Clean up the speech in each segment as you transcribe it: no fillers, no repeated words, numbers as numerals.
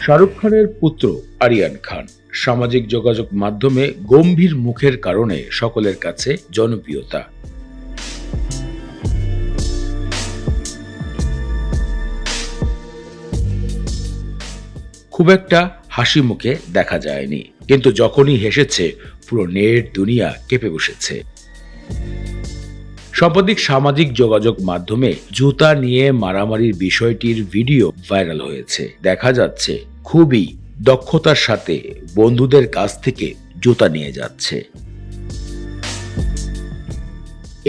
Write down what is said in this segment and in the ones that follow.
শাহরুখ খানের পুত্র আরিয়ান খান সামাজিক যোগাযোগ মাধ্যমে গম্ভীর মুখের কারণে সকলের কাছে জনপ্রিয়তা। খুব একটা হাসি মুখে দেখা যায়নি, কিন্তু যখনই হেসেছে পুরো নেট দুনিয়া কেঁপে বসেছে। সম্প্রতি সামাজিক যোগাযোগ মাধ্যমে জুতা নিয়ে মারামারির বিষয়টির ভিডিও ভাইরাল হয়েছে। দেখা যাচ্ছে খুবই দক্ষতার সাথে বন্ধুদের কাছ থেকে জুতা নিয়ে যাচ্ছে।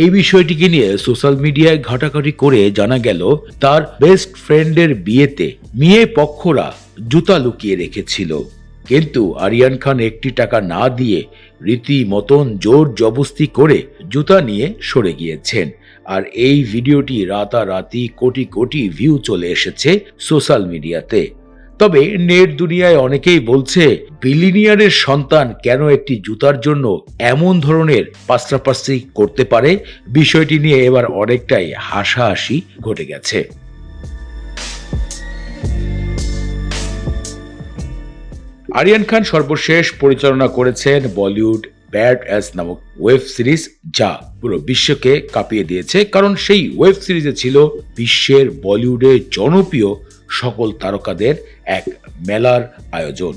এই বিষয়টিকে নিয়ে সোশ্যাল মিডিয়ায় ঘাটাঘাটি করে জানা গেল তার বেস্ট ফ্রেন্ডের বিয়েতে মেয়ে পক্ষরা জুতা লুকিয়ে রেখেছিল, কিন্তু আরিয়ান খান একটি টাকা না দিয়ে রীতিমতন জোর জবস্তি করে জুতা নিয়ে সরে গিয়েছেন। আর এই ভিডিওটি রাতারাতি কোটি কোটি ভিউ চলে এসেছে সোশ্যাল মিডিয়াতে। তবে নেট দুনিয়ায় অনেকেই বলছে বিলিনিয়ারের সন্তান কেন একটি জুতার জন্য এমন ধরনের পাসরাপাসরি করতে পারে। বিষয়টি নিয়ে এবার অনেকটাই হাসাহাসি ঘটে গেছে। আরিয়ান খান সর্বশেষ পরিচালনা করেছেন বলিউড ব্যাড অ্যাস নামক ওয়েব সিরিজ, যা পুরো বিশ্বকে কাঁপিয়ে দিয়েছে, কারণ সেই ওয়েব সিরিজে ছিল বিশ্বের বলিউডের জনপ্রিয় সকল তারকাদের এক মেলার আয়োজন।